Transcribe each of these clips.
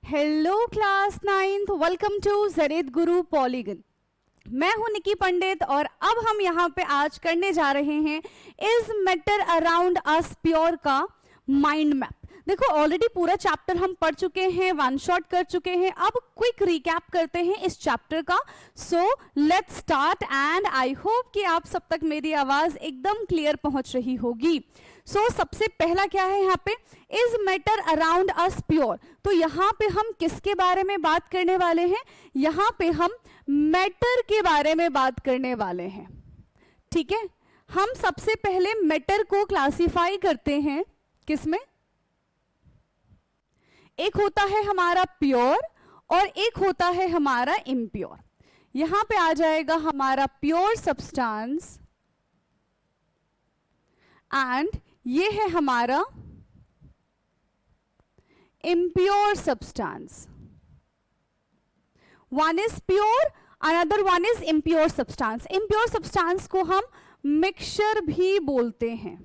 Hello class 9th, welcome to जरेद गुरु polygon. मैं हूं निकी पंडित और अब हम यहाँ पे आज करने जा रहे हैं is matter around us pure का माइंड मैप। देखो ऑलरेडी पूरा चैप्टर हम पढ़ चुके हैं, वन शॉट कर चुके हैं। अब क्विक रिकैप करते हैं इस चैप्टर का। So let's start and I hope कि आप सब तक मेरी आवाज एकदम क्लियर पहुंच रही होगी। सबसे पहला क्या है यहाँ पे, is matter around us pure. तो यहाँ पे हम किसके बारे में बात करने वाले हैं? यहाँ पे हम मैटर के बारे में बात करने वाले हैं। ठीक है, हम सबसे पहले मैटर को क्लासिफाई करते हैं किसमें? एक होता है हमारा प्योर और एक होता है हमारा इम्प्योर। यहां पे आ जाएगा हमारा प्योर सब्सटेंस एंड ये है हमारा impure substance. One is pure, another one is impure substance. Impure substance को हम मिक्सचर भी बोलते हैं।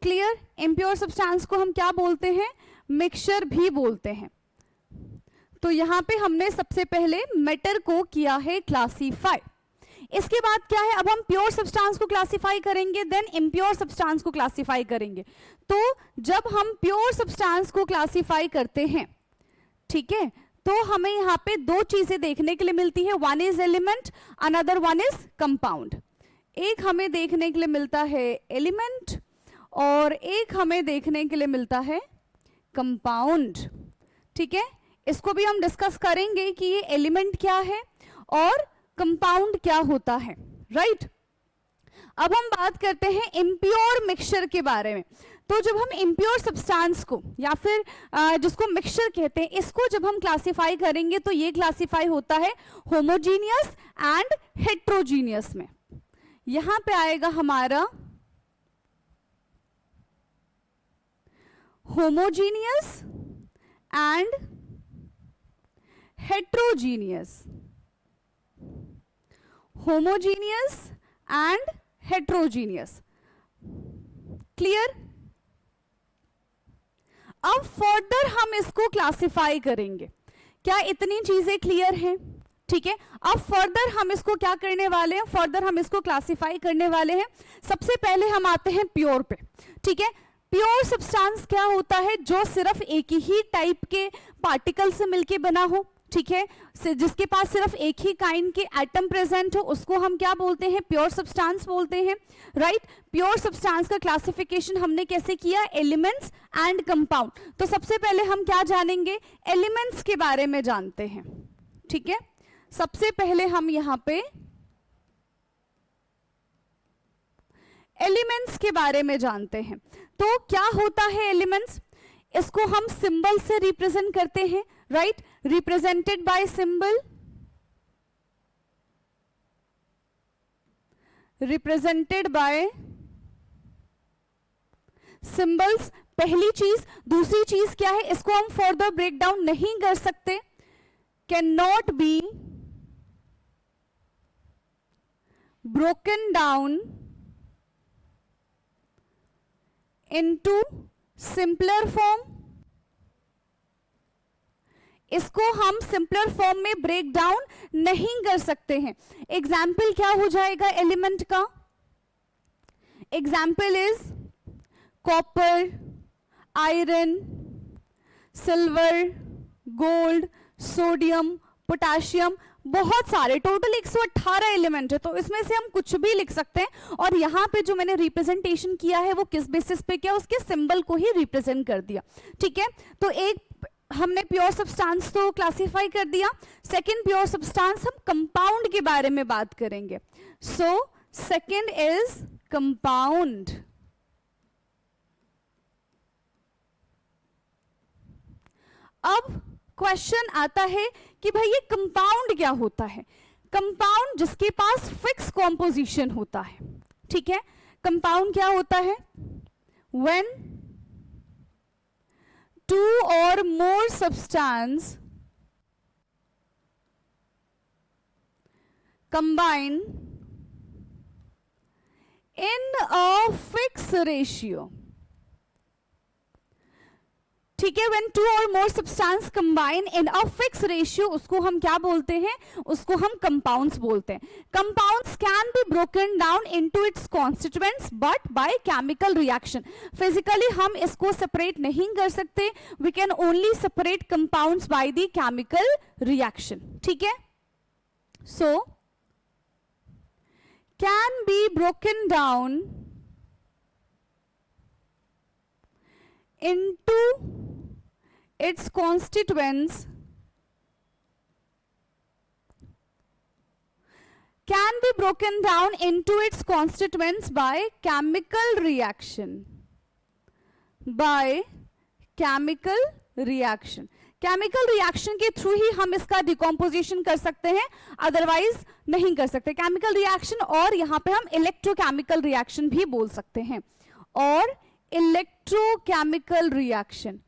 क्लियर? इम्प्योर सब्सटेंस को हम क्या बोलते हैं? मिक्सचर भी बोलते हैं। तो यहां पे हमने सबसे पहले मैटर को किया है क्लासीफाई। इसके बाद क्या है, अब हम प्योर सब्सटेंस को क्लासिफाई करेंगे, देन इम्प्योर सब्सटेंस को क्लासिफाई करेंगे। तो जब हम प्योर सब्सटेंस को क्लासिफाई करते हैं, ठीक है, तो हमें यहाँ पे दो चीजें देखने के लिए मिलती है। One is element, another one is compound. एक हमें देखने के लिए मिलता है एलिमेंट और एक हमें देखने के लिए मिलता है कंपाउंड। ठीक है, इसको भी हम डिस्कस करेंगे कि ये एलिमेंट क्या है और कंपाउंड क्या होता है। राइट, अब हम बात करते हैं इम्प्योर मिक्सचर के बारे में। तो जब हम इम्प्योर सब्सटेंस को या फिर जिसको मिक्सचर कहते हैं, इसको जब हम क्लासिफाई करेंगे तो ये क्लासिफाई होता है होमोजीनियस एंड हेट्रोजीनियस में। यहां पे आएगा हमारा homogeneous and heterogeneous. Homogeneous and heterogeneous. Clear? अब फर्दर हम इसको क्लासिफाई करेंगे। क्या इतनी चीजें क्लियर हैं? ठीक है, अब फर्दर हम इसको क्या करने वाले हैं? फर्दर हम इसको क्लासिफाई करने वाले हैं। सबसे पहले हम आते हैं प्योर पे। ठीक है, प्योर सब्सटेंस क्या होता है? जो सिर्फ एक ही टाइप के पार्टिकल से मिलके बना हो। ठीक है, जिसके पास सिर्फ एक ही काइंड के एटम प्रेजेंट हो, उसको हम क्या बोलते हैं? प्योर सब्सटेंस बोलते हैं। राइट, प्योर सब्सटेंस का क्लासिफिकेशन हमने कैसे किया? Elements and compound. तो सबसे पहले हम क्या जानेंगे? एलिमेंट्स के बारे में जानते हैं। ठीक है, सबसे पहले हम यहां पे एलिमेंट्स के बारे में जानते हैं। तो क्या होता है एलिमेंट्स? इसको हम सिंबल से रिप्रेजेंट करते हैं। Right, represented by symbol, represented by symbols. पहली चीज। दूसरी चीज क्या है? इसको हम फर्दर ब्रेक डाउन नहीं कर सकते। Can not be broken down into simpler form. इसको हम सिंपलर फॉर्म में ब्रेक डाउन नहीं कर सकते हैं। एग्जाम्पल क्या हो जाएगा एलिमेंट का? Example is copper, iron, silver, gold, sodium, potassium. बहुत सारे, टोटल 118 एलिमेंट है, तो इसमें से हम कुछ भी लिख सकते हैं। और यहां पे जो मैंने रिप्रेजेंटेशन किया है वो किस बेसिस पे किया? उसके सिंबल को ही रिप्रेजेंट कर दिया। ठीक है, तो एक हमने प्योर सब्सटेंस तो क्लासिफाई कर दिया। सेकंड प्योर सब्सटेंस, हम कंपाउंड के बारे में बात करेंगे। So second is compound. अब क्वेश्चन आता है कि भाई ये कंपाउंड क्या होता है? कंपाउंड जिसके पास फिक्स कॉम्पोजिशन होता है। ठीक है, कंपाउंड क्या होता है? व्हेन टू और more substance combine in a fixed ratio। ठीक है, व्हेन टू और more substance combine in a fix ratio, उसको हम क्या बोलते हैं, उसको हम कंपाउंड्स बोलते हैं. Compounds can be broken down into its constituents but by chemical reaction. Physically हम इसको सेपरेट नहीं कर सकते, we can only separate compounds by the chemical reaction. ठीक है, so can be broken down into its constituents, can be broken down into its constituents by chemical reaction. By chemical reaction. Chemical reaction के through ही हम इसका decomposition कर सकते हैं, otherwise नहीं कर सकते. केमिकल रिएक्शन, और यहां पे हम इलेक्ट्रोकेमिकल रिएक्शन भी बोल सकते हैं. और इलेक्ट्रोकेमिकल रिएक्शन,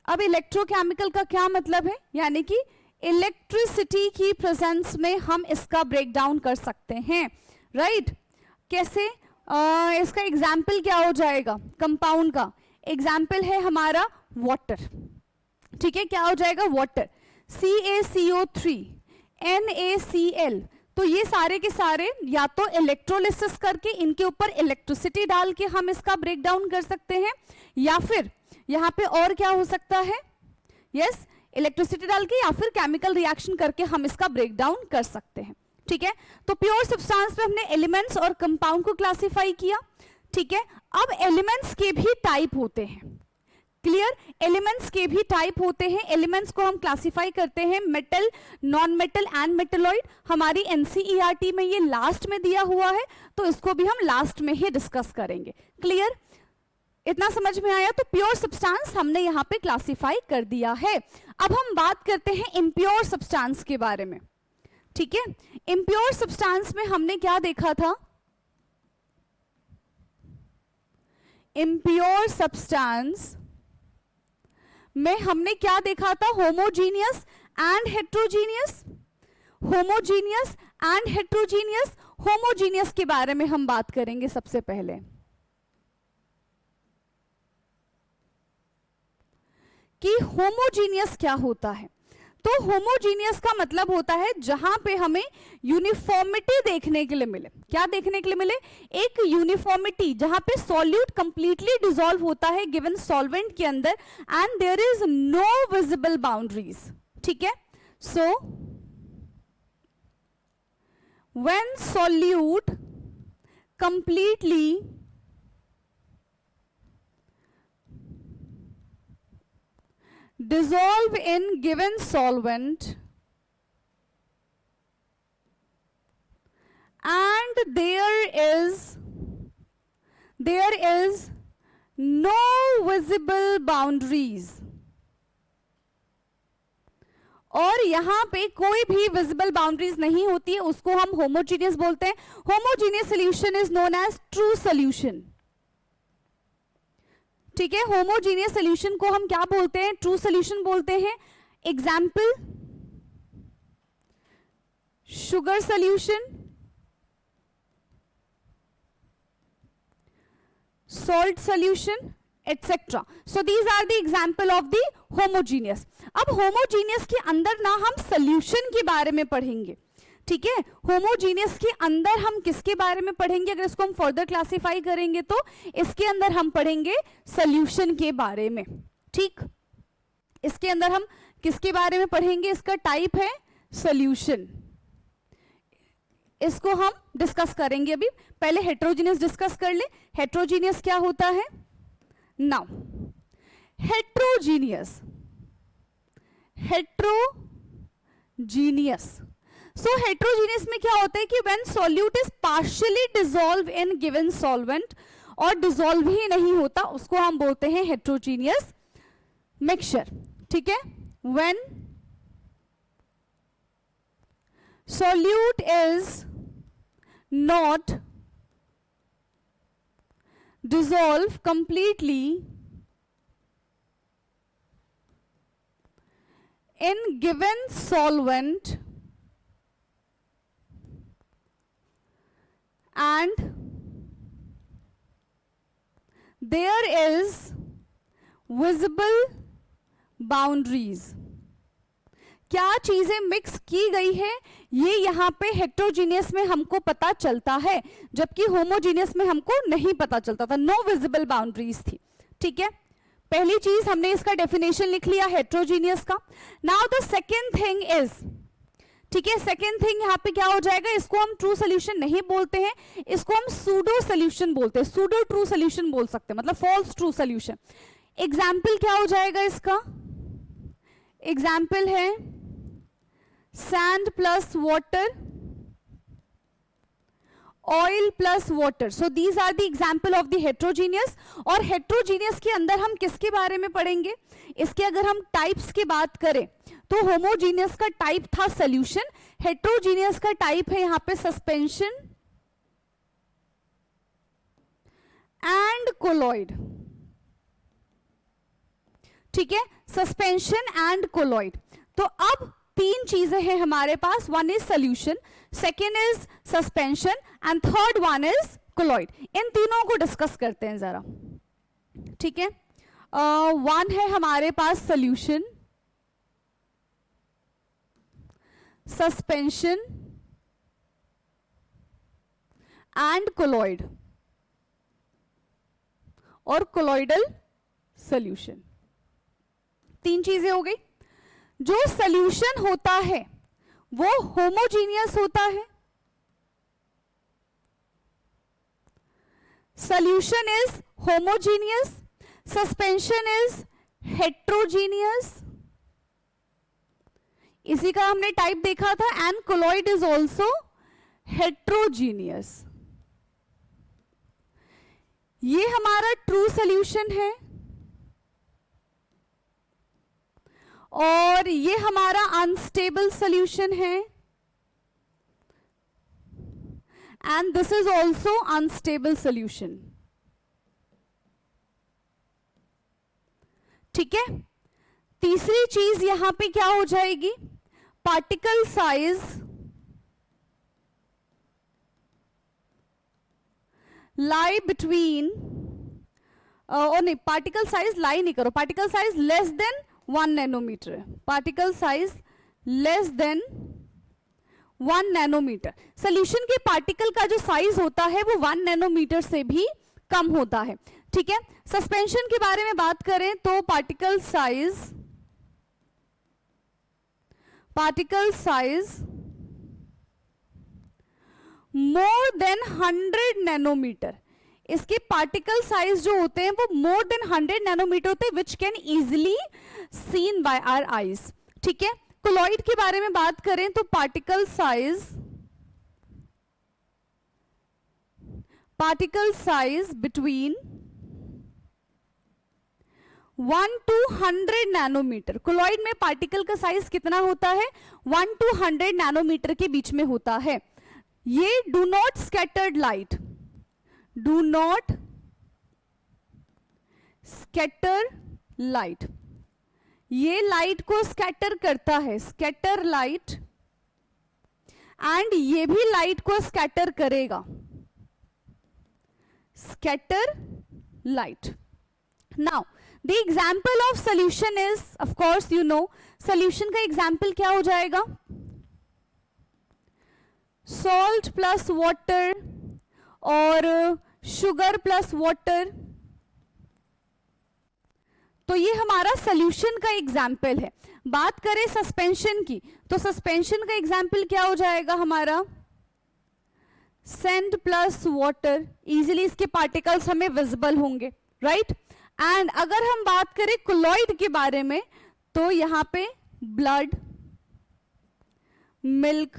अब इलेक्ट्रोकेमिकल का क्या मतलब है, यानी कि इलेक्ट्रिसिटी की प्रेजेंस में हम इसका ब्रेक डाउन कर सकते हैं. राइट, कैसे, इसका एग्जाम्पल क्या हो जाएगा, कंपाउंड का एग्जाम्पल है हमारा वाटर. ठीक है, क्या हो जाएगा, वाटर, CaCO3, NaCl. तो ये सारे के सारे या तो इलेक्ट्रोलिसिस करके इनके ऊपर इलेक्ट्रिसिटी डाल के हम इसका ब्रेक डाउन कर सकते हैं, या फिर यहाँ पे और क्या हो सकता है, यस, इलेक्ट्रिसिटी डाल के या फिर केमिकल रिएक्शन करके हम इसका ब्रेक डाउन कर सकते हैं. ठीक है, तो प्योर सब्सटेंस में हमने एलिमेंट्स और कंपाउंड को क्लासिफाई किया. ठीक है, अब एलिमेंट्स के भी टाइप होते हैं. क्लियर, एलिमेंट्स के भी टाइप होते हैं. एलिमेंट्स को हम क्लासिफाई करते हैं metal, non metal and metalloid. हमारी एनसीईआरटी में ये लास्ट में दिया हुआ है, तो इसको भी हम लास्ट में ही डिस्कस करेंगे. क्लियर, इतना समझ में आया. तो प्योर सब्सटेंस हमने यहां पे क्लासिफाई कर दिया है. अब हम बात करते हैं इम्प्योर सब्सटेंस के बारे में. ठीक है, इम्प्योर सब्सटेंस में हमने क्या देखा था, इम्प्योर सब्सटेंस में हमने क्या देखा था, homogeneous and heterogeneous. Homogeneous and heterogeneous. Homogeneous के बारे में हम बात करेंगे सबसे पहले. कि होमोजीनियस क्या होता है. तो होमोजीनियस का मतलब होता है जहां पे हमें यूनिफॉर्मिटी देखने के लिए मिले. क्या देखने के लिए मिले, एक यूनिफॉर्मिटी, जहां पे सॉल्यूट कंप्लीटली डिसॉल्व होता है गिवन सॉल्वेंट के अंदर, and there is no visible boundaries. ठीक है, so when solute completely dissolve in given solvent and there is no visible boundaries, और यहां पे कोई भी विजिबल बाउंड्रीज नहीं होती है, उसको हम होमोजीनियस बोलते हैं. Homogeneous solution is known as true solution. ठीक है, होमोजीनियस सॉल्यूशन को हम क्या बोलते हैं, ट्रू सॉल्यूशन बोलते हैं. Example, sugar solution, salt solution, etcetera. So these are the example of the homogeneous. अब होमोजीनियस के अंदर ना हम सॉल्यूशन के बारे में पढ़ेंगे. ठीक है, होमोजीनियस के अंदर हम किसके बारे में पढ़ेंगे, अगर इसको हम फर्दर क्लासिफाई करेंगे तो इसके अंदर हम पढ़ेंगे सॉल्यूशन के बारे में. ठीक, इसके अंदर हम किसके बारे में पढ़ेंगे, इसका टाइप है सॉल्यूशन. इसको हम डिस्कस करेंगे. अभी पहले हेट्रोजीनियस डिस्कस कर ले. हेट्रोजीनियस क्या होता है, नाउ हेट्रोजीनियस, हेट्रोजीनियस. सो हेट्रोजीनियस में क्या होता है कि when solute is partially dissolve in given solvent, और डिसॉल्व ही नहीं होता, उसको हम बोलते हैं हेट्रोजीनियस मिक्सचर. ठीक है, when solute is not dissolve completely in given solvent and there is visible boundaries, क्या चीजें मिक्स की गई है ये यहाँ पे हेट्रोजीनियस में हमको पता चलता है, जबकि होमोजीनियस में हमको नहीं पता चलता था, नो विजिबल बाउंड्रीज थी। ठीक है, पहली चीज हमने इसका डेफिनेशन लिख लिया हेट्रोजीनियस का। Now the second thing is, ठीक है, सेकेंड थिंग यहाँ पे क्या हो जाएगा, इसको हम ट्रू सोल्यूशन नहीं बोलते हैं, इसको हम सूडो सोल्यूशन बोलते हैं, सूडो ट्रू सोल्यूशन बोल सकते हैं, मतलब फॉल्स ट्रू सोल्यूशन। एग्जाम्पल क्या हो जाएगा इसका, एग्जाम्पल है sand plus water, oil plus water, so these are the example of the heterogeneous. और हेट्रोजीनियस के अंदर हम किसके बारे में पढ़ेंगे, इसके अगर हम टाइप्स की बात करें तो होमोजीनियस का टाइप था सॉल्यूशन, हेट्रोजीनियस का टाइप है यहां पे सस्पेंशन एंड कोलॉइड। ठीक है, सस्पेंशन एंड कोलॉइड। तो अब तीन चीजें हैं हमारे पास, one is solution, second is suspension and third one is colloid. इन तीनों को डिस्कस करते हैं जरा। ठीक है, वन है हमारे पास सॉल्यूशन, सस्पेंशन एंड कोलॉइड और कोलॉइडल सॉल्यूशन। तीन चीजें हो गई। जो सॉल्यूशन होता है वो होमोजीनियस होता है, solution is homogeneous, suspension is heterogeneous, इसी का हमने टाइप देखा था, and colloid is also heterogeneous. ये हमारा ट्रू सॉल्यूशन है और ये हमारा अनस्टेबल सॉल्यूशन है, and this is also unstable solution. ठीक है, तीसरी चीज यहां पे क्या हो जाएगी, पार्टिकल साइज लाई बिटवीन, और नहीं, पार्टिकल साइज लाई नहीं करो, particle size less than 1 nanometer, particle size less than 1 nanometer. सॉल्यूशन के पार्टिकल का जो साइज होता है वो 1 नैनोमीटर से भी कम होता है। ठीक है, सस्पेंशन के बारे में बात करें तो particle size more than 100 nanometer, इसके पार्टिकल साइज जो होते हैं वो मोर देन 100 नैनोमीटर होते हैं, which can easily seen by our eyes. ठीक है, कोलॉइड के बारे में बात करें तो particle size between 1 to 100 nanometer. Colloid में पार्टिकल का साइज कितना होता है, 1 to 100 नैनोमीटर के बीच में होता है। ये do not scattered light, do not scatter light, ये लाइट को स्कैटर करता है, स्कैटर लाइट, एंड ये भी लाइट को स्कैटर करेगा, scatter light. Now the example of solution is, of course you know, solution का एग्जाम्पल क्या हो जाएगा, सॉल्ट प्लस वाटर और शुगर प्लस वाटर। तो ये हमारा सॉल्यूशन का एग्जाम्पल है। बात करें सस्पेंशन की तो सस्पेंशन का एग्जाम्पल क्या हो जाएगा हमारा, सैंड प्लस वाटर, इजीली इसके पार्टिकल्स हमें विजिबल होंगे, राइट। एंड अगर हम बात करें कोलॉइड के बारे में तो यहां पे ब्लड, मिल्क,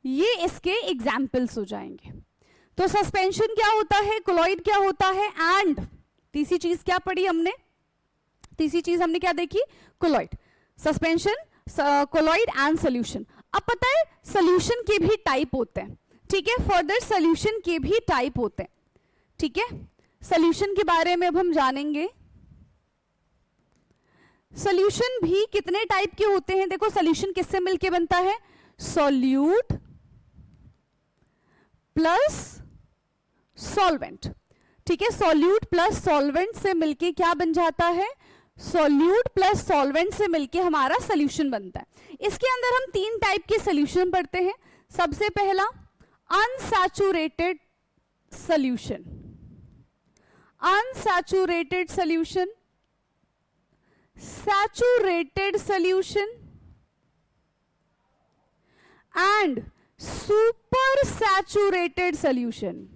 ये इसके एग्जाम्पल्स हो जाएंगे। तो सस्पेंशन क्या होता है, कोलॉइड क्या होता है, एंड तीसरी चीज क्या पढ़ी हमने, तीसरी चीज हमने क्या देखी, colloid, suspension, colloid and solution. अब पता है सॉल्यूशन के भी टाइप होते हैं, ठीक है, फर्दर सॉल्यूशन के भी टाइप होते हैं। ठीक है, सॉल्यूशन के बारे में अब हम जानेंगे। सॉल्यूशन भी कितने टाइप के होते हैं, देखो सॉल्यूशन किससे मिलके बनता है, सॉल्यूट प्लस सॉल्वेंट। ठीक है, सॉल्यूट प्लस सॉल्वेंट से मिलके क्या बन जाता है, सॉल्यूट प्लस सॉल्वेंट से मिलके हमारा सोल्यूशन बनता है। इसके अंदर हम 3 टाइप के सोल्यूशन पढ़ते हैं। सबसे पहला unsaturated solution, unsaturated solution, saturated solution and super saturated solution.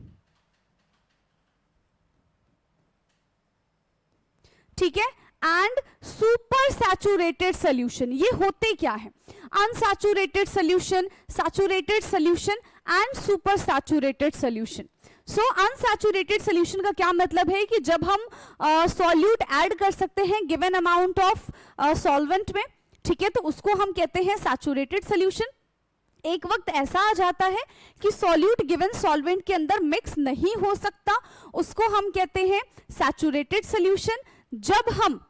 ठीक है, एंड सुपर सैचुरेटेड सोल्यूशन। ये होते क्या है? Unsaturated solution, saturated solution and super saturated solution. So unsaturated solution का क्या मतलब है कि जब हम सॉल्यूट ऐड कर सकते हैं गिवन अमाउंट ऑफ सॉल्वेंट में, ठीक है, तो उसको हम कहते हैं सैचुरेटेड सोल्यूशन। एक वक्त ऐसा आ जाता है कि सॉल्यूट गिवन सॉल्वेंट के अंदर मिक्स नहीं हो सकता, उसको हम कहते हैं सैचुरेटेड सोल्यूशन। जब हम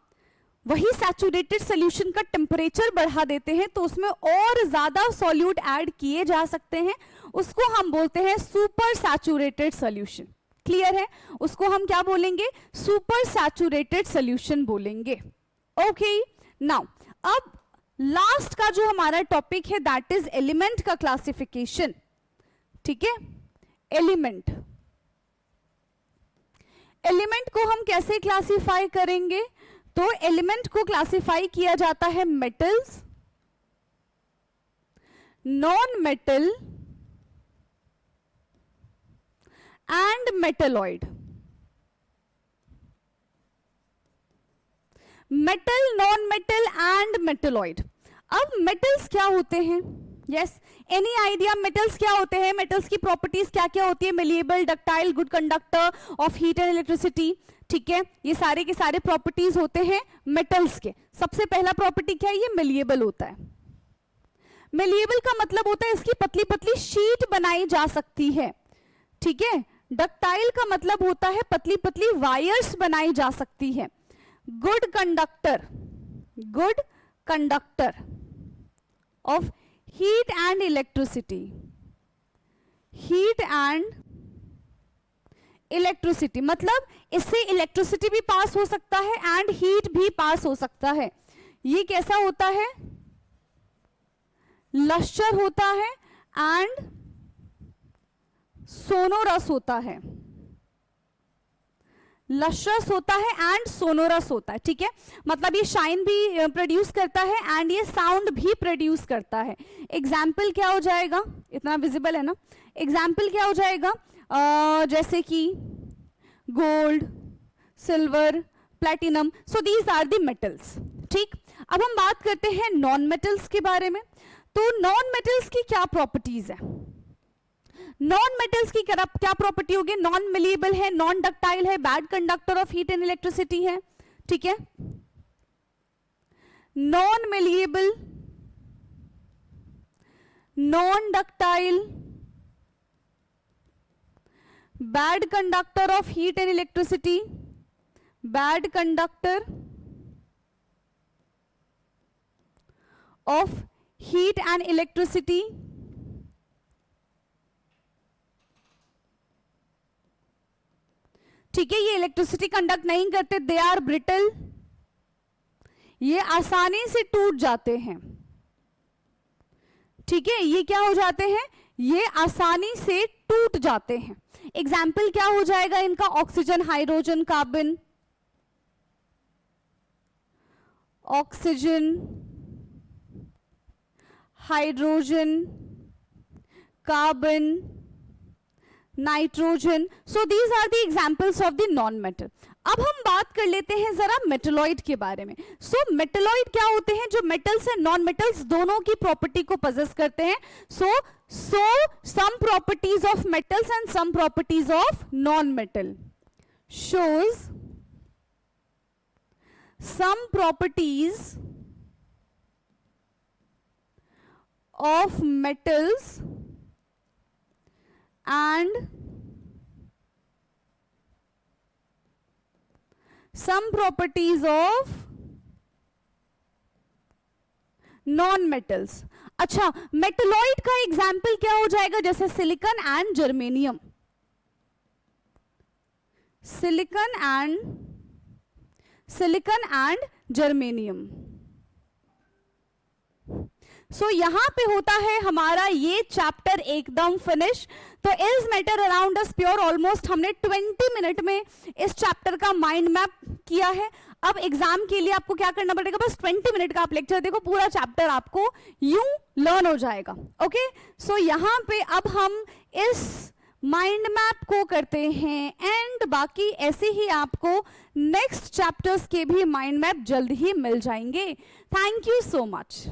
वही सैचुरेटेड सोल्यूशन का टेम्परेचर बढ़ा देते हैं तो उसमें और ज्यादा सॉल्यूट ऐड किए जा सकते हैं, उसको हम बोलते हैं सुपर सैचुरेटेड सोल्यूशन। क्लियर है? उसको हम क्या बोलेंगे? सुपर सैचुरेटेड सोल्यूशन बोलेंगे। ओके, नाउ अब लास्ट का जो हमारा टॉपिक है दैट इज एलिमेंट का क्लासिफिकेशन। ठीक है, एलिमेंट, एलिमेंट को हम कैसे क्लासिफाई करेंगे? तो एलिमेंट को क्लासिफाई किया जाता है metals, non metal and metalloid. Metal, non metal and metalloid. अब मेटल्स क्या होते हैं? यस, एनी आइडिया मेटल्स क्या होते हैं? मेटल्स की प्रॉपर्टीज क्या क्या होती है? Malleable, ductile, good conductor of heat and electricity. ठीक है, ये सारे के सारे प्रॉपर्टीज होते हैं मेटल्स के। सबसे पहला प्रॉपर्टी क्या है? ये मेलिएबल होता है। मेलिएबल का मतलब होता है इसकी पतली पतली शीट बनाई जा सकती है। ठीक है, डक्टाइल का मतलब होता है पतली पतली वायर्स बनाई जा सकती है। Good conductor, good conductor of heat and electricity, heat and electricity मतलब इससे इलेक्ट्रिसिटी भी पास हो सकता है एंड हीट भी पास हो सकता है। ये कैसा होता है? लश्चर होता है एंड सोनोरस होता है, लश्चरस होता है एंड सोनोरस होता है। ठीक है, मतलब ये शाइन भी प्रोड्यूस करता है एंड ये साउंड भी प्रोड्यूस करता है। एग्जाम्पल क्या हो जाएगा? इतना विजिबल है ना? एग्जाम्पल क्या हो जाएगा? जैसे कि gold, silver, platinum. So these are the metals. ठीक, अब हम बात करते हैं नॉन मेटल्स के बारे में। तो नॉन मेटल्स की क्या प्रॉपर्टीज है? नॉन मेटल्स की क्या प्रॉपर्टी होगी? नॉन मेलिएबल है, नॉन डक्टाइल है, bad conductor of heat and electricity है। ठीक है, non malleable, non ductile, bad conductor of heat and electricity, bad conductor of heat and electricity, ठीक है, ये इलेक्ट्रिसिटी कंडक्ट नहीं करते, दे आर ब्रिटल, ये आसानी से टूट जाते हैं। ठीक है, ये क्या हो जाते हैं? ये आसानी से टूट जाते हैं। एग्जाम्पल क्या हो जाएगा इनका? Oxygen, hydrogen, carbon, oxygen, hydrogen, carbon, nitrogen. So these are the examples of the non metal. अब हम बात कर लेते हैं जरा मेटलॉइड के बारे में। सो मेटलॉइड क्या होते हैं? जो मेटल्स है नॉन मेटल्स दोनों की प्रॉपर्टी को पजेस करते हैं। सो some properties of metals and some properties of non-metal shows some properties of metals and some properties of non metals. अच्छा, मेटलॉइड का एग्जाम्पल क्या हो जाएगा? जैसे silicon and germanium, silicon and germanium. So यहां पे होता है हमारा ये चैप्टर एकदम फिनिश। तो is matter around us pure almost हमने 20 मिनट में इस चैप्टर का माइंड मैप किया है। अब एग्जाम के लिए आपको क्या करना पड़ेगा, बस 20 मिनट का आप लेक्चर देखो, पूरा चैप्टर आपको यूं लर्न हो जाएगा। ओके, सो यहां पे अब हम इस माइंड मैप को करते हैं एंड बाकी ऐसे ही आपको नेक्स्ट चैप्टर्स के भी माइंड मैप जल्द ही मिल जाएंगे। Thank you so much.